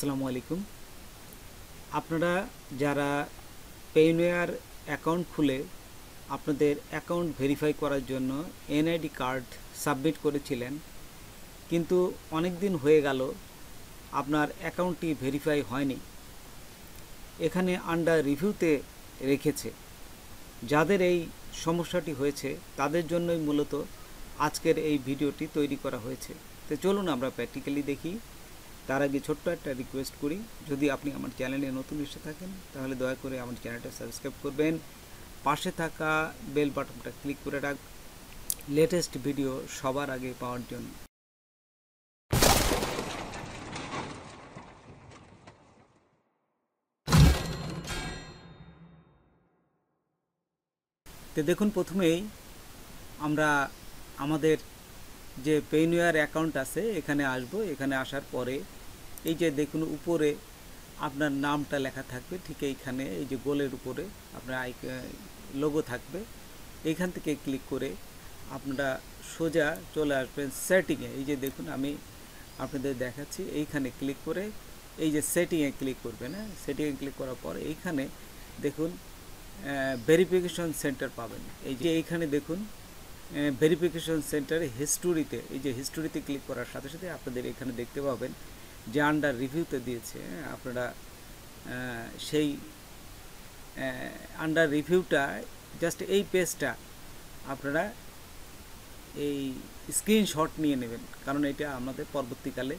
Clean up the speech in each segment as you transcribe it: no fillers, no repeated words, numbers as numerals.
আসসালামু আলাইকুম। আপনারা যারা পেইওনিয়ার অ্যাকাউন্ট খুলে আপনাদের অ্যাকাউন্ট ভেরিফাই করার জন্য এনআইডি কার্ড সাবমিট করেছিলেন, কিন্তু অনেক দিন হয়ে গেল আপনার অ্যাকাউন্টটি ভেরিফাই হয়নি, এখানে আন্ডার রিভিউতে রেখেছে। যাদের এই সমস্যাটি হয়েছে তাদের জন্যই মূলত আজকের এই ভিডিওটি তৈরি করা হয়েছে। তো চলুন আমরা প্র্যাকটিক্যালি দেখি। তার আগে ছোট্ট একটা রিকোয়েস্ট করি, যদি আপনি আমার চ্যানেলে নতুন এসে থাকেন তাহলে দয়া করে আমার চ্যানেলটা সাবস্ক্রাইব করবেন, পাশে থাকা বেল বাটনটা ক্লিক করে রাখ লেটেস্ট ভিডিও সবার আগে পাওয়ার জন্য। তো দেখুন, প্রথমেই আমরা আমাদের যে পেইওনিয়ার অ্যাকাউন্ট আছে এখানে আসব। এখানে আসার পরে এই যে দেখুন উপরে আপনার নামটা লেখা থাকবে, ঠিক এইখানে এই যে গোলের উপরে আপনার লোগো থাকবে। এইখান থেকে ক্লিক করে আপনারা সোজা চলে আসবেন সেটিংয়ে। এই যে দেখুন আমি আপনাদের দেখাচ্ছি, এইখানে ক্লিক করে এই যে সেটিংয়ে ক্লিক করবেন। সেটিংয়ে ক্লিক করার পর এইখানে দেখুন ভেরিফিকেশন সেন্টার পাবেন। এই যে এইখানে দেখুন ভেরিফিকেশন সেন্টারে হিস্টোরিতে, এই যে হিস্টোরিতে ক্লিক করার সাথে সাথে আপনাদের এখানে দেখতে পাবেন যে আন্ডার রিভিউতে দিয়েছে। আপনারা সেই আন্ডার রিভিউটা জাস্ট এই পেজটা আপনারা এই স্ক্রিনশট নিয়ে নেবেন, কারণ এটা আমাদের পরবর্তীকালে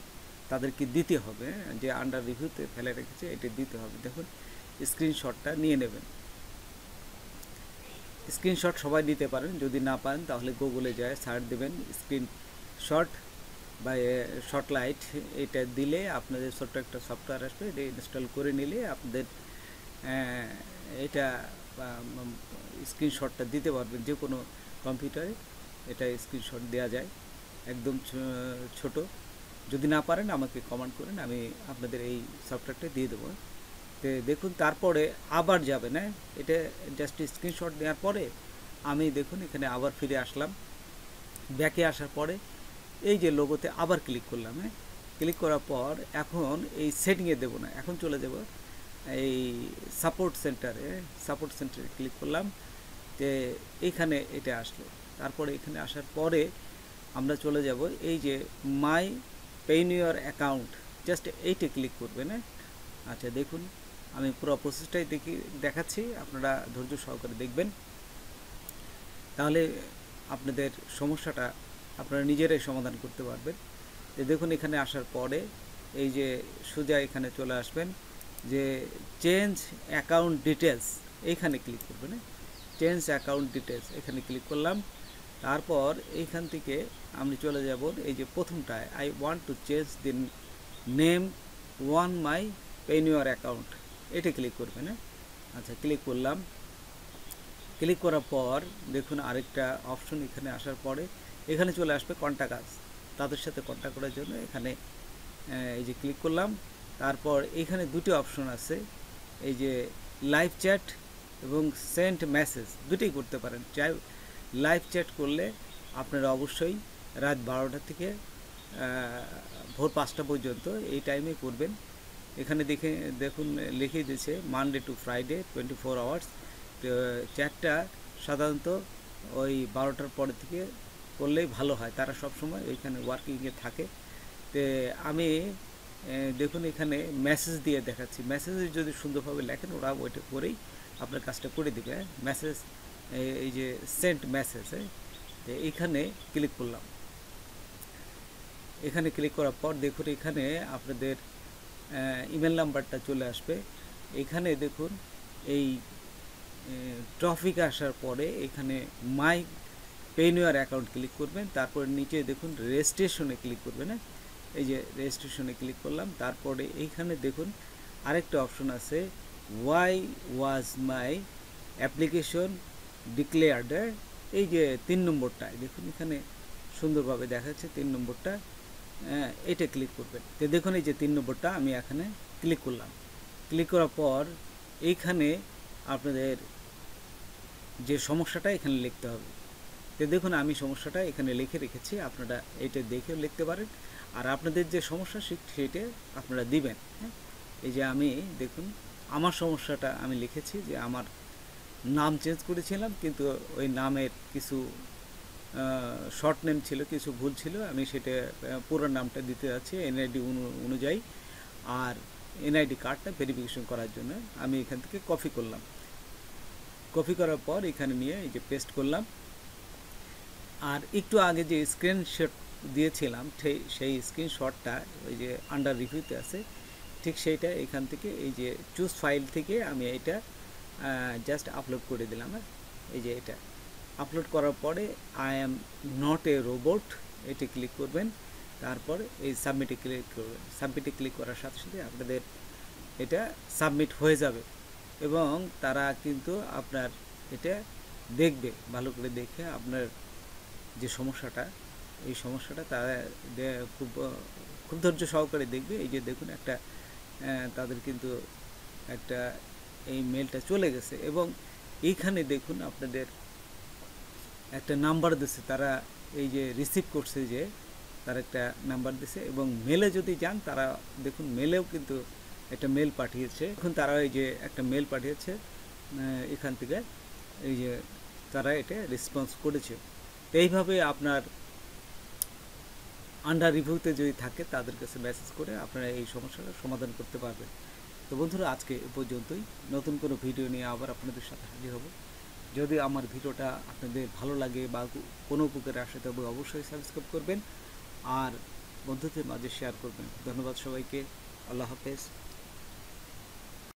তাদেরকে দিতে হবে। যে আন্ডার রিভিউতে ফেলে রেখেছে এটা দিতে হবে। দেখুন স্ক্রিনশটটা নিয়ে নেবেন। স্ক্রিনশট সবাই দিতে পারেন, যদি না পারেন তাহলে গুগলে যায় সার্চ দেবেন স্ক্রিনশট বা শর্টলাইট, এটা দিলে আপনাদের ছোট্ট একটা সফটওয়্যার আসবে, এটা ইনস্টল করে নিলে আপনাদের এটা স্ক্রিনশটটা দিতে পারবেন। যে কোনো কম্পিউটারে এটা স্ক্রিনশট দেওয়া যায়, একদম ছোট। যদি না পারেন আমাকে কমেন্ট করেন, আমি আপনাদের এই সফটওয়্যারটা দিয়ে দেবো। তো দেখুন তারপরে আবার যাবেন, এটা জাস্ট স্ক্রিনশট দেওয়ার পরে আমি দেখুন এখানে আবার ফিরে আসলাম। ব্যাকে আসার পরে এই যে লোগোতে আবার ক্লিক করলাম। ক্লিক করার পর এখন এই সেটিংয়ে দেবো না, এখন চলে যাব এই সাপোর্ট সেন্টারে। সাপোর্ট সেন্টারে ক্লিক করলাম, যে এইখানে এটা আসলো। তারপরে এখানে আসার পরে আমরা চলে যাব এই যে মাই পেইওনিয়ার অ্যাকাউন্ট, জাস্ট এইটা ক্লিক করবেন। আচ্ছা দেখুন আমি পুরো প্রসেসটাই দেখাচ্ছি, আপনারা ধৈর্য সহকারে দেখবেন, তাহলে আপনাদের সমস্যাটা আপনারা নিজেরাই সমাধান করতে পারবেন। তো দেখুন এখানে আসার পরে এই যে সোজা এখানে চলে আসবেন, যে চেঞ্জ অ্যাকাউন্ট ডিটেলস, এইখানে ক্লিক করবেন। চেঞ্জ অ্যাকাউন্ট ডিটেলস এখানে ক্লিক করলাম। তারপর এইখান থেকে আমি চলে যাব এই যে প্রথমটায়, I want to change the name on my Payoneer account, এটা ক্লিক করবেন। আচ্ছা ক্লিক করলাম। ক্লিক করার পর দেখুন আরেকটা অপশন এখানে আসার পরে এখানে চলে আসবে কন্ট্যাক্ট আস, তাদের সাথে কন্ট্যাক্ট করার জন্য এখানে এই যে ক্লিক করলাম। তারপর এখানে দুটি অপশন আছে, এই যে লাইভ চ্যাট এবং সেন্ড মেসেজ, দুটোই করতে পারেন। চাই লাইভ চ্যাট করলে আপনারা অবশ্যই রাত 12টা থেকে ভোর 5টা পর্যন্ত এই টাইমে করবেন। এখানে দেখুন লিখে দিয়েছে মানডে টু ফ্রাইডে 24 আওয়ার্স। তো চ্যাটটা সাধারণত ওই 12টার পরে থেকে করলেই ভালো হয়, তারা সব সময় ওইখানে ওয়ার্কিংয়ে থাকে। তো আমি দেখুন এখানে মেসেজ দিয়ে দেখাচ্ছি, মেসেজ যদি সুন্দরভাবে লেখেন ওরা ওইটা করেই আপনার কাজটা করে দেবে। মেসেজ এই যে সেন্ড মেসেজ, এইখানে ক্লিক করলাম। এখানে ক্লিক করার পর দেখুন এখানে আপনাদের ইমেল নাম্বারটা চলে আসবে। এখানে দেখুন এই ট্রফিক আসার পরে এখানে মাই পেইওনিয়ার অ্যাকাউন্ট ক্লিক করবেন। তারপরে নিচে দেখুন রেজিস্ট্রেশনে ক্লিক করবেন। এই যে রেজিস্ট্রেশনে ক্লিক করলাম। তারপরে এইখানে দেখুন আরেকটা অপশন আছে, why was my application declared, এই যে 3 নম্বরটায় দেখুন এখানে সুন্দরভাবে দেখাচ্ছে 3 নম্বরটা, এটা ক্লিক করবেন। তো দেখুন এই যে 3 নম্বরটা আমি এখানে ক্লিক করলাম। ক্লিক করার পর এইখানে আপনাদের যে সমস্যাটা এখানে লিখতে হবে। তো দেখুন আমি সমস্যাটা এখানে লিখে রেখেছি, আপনারা এটা দেখেও লিখতে পারেন। আর আপনাদের যে সমস্যা সেটা আপনারা দিবেন। হ্যাঁ, এই যে আমি দেখুন আমার সমস্যাটা আমি লিখেছি যে আমার নাম চেঞ্জ করেছিলাম, কিন্তু ওই নামের কিছু শর্ট নেম ছিল, কিছু ভুল ছিল, আমি সেটা পুরো নামটা দিতে যাচ্ছি এনআইডি অনুযায়ী। আর এনআইডি কার্ডটা ভেরিফিকেশন করার জন্য আমি এখান থেকে কপি করলাম। কপি করার পর এখানে নিয়ে এই যে পেস্ট করলাম। আর একটু আগে যে স্ক্রিনশট দিয়েছিলাম সেই স্ক্রিনশটটা ওই যে আন্ডার রিভিউতে আছে, ঠিক সেইটা এখান থেকে এই যে চুজ ফাইল থেকে আমি এটা জাস্ট আপলোড করে দিলাম। এই যে এটা আপলোড করার পরে I am not a robot এটি ক্লিক করবেন, তারপর এই সাবমিটে ক্লিক করবেন। সাবমিটে ক্লিক করার সাথে সাথে আপনাদের এটা সাবমিট হয়ে যাবে এবং তারা কিন্তু আপনার এটা দেখবে, ভালো করে দেখে আপনার যে সমস্যাটা, এই সমস্যাটা তারা খুব খুব ধৈর্য সহকারে দেখবে। এই যে দেখুন একটা তাদের কিন্তু একটা এই মেলটা চলে গেছে এবং এইখানে দেখুন আপনাদের একটা নাম্বার দিছে, তারা এই যে রিসিভ করছে যে তার একটা নাম্বার দিছে এবং মেলে যদি যান তারা দেখুন মেলেও কিন্তু একটা মেল পাঠিয়েছে। এখন তারা এই যে একটা মেল পাঠিয়েছে এখান থেকে, এই যে তারা এটা রেসপন্স করেছে। তো এইভাবে আপনার আন্ডার রিভিউতে যদি থাকে তাদের কাছে মেসেজ করে আপনারা এই সমস্যাটা সমাধান করতে পারবেন। তো বন্ধুরা আজকে এ পর্যন্তই। নতুন কোনো ভিডিও নিয়ে আবার আপনাদের সাথে হাজির হব। যদি আমার ভিডিওটা আপনাদের ভালো লাগে বা কোনো উপকারে আসে তবে অবশ্যই সাবস্ক্রাইব করবেন আর বন্ধুদের মাঝে শেয়ার করবেন। ধন্যবাদ সবাইকে। আল্লাহ হাফেজ।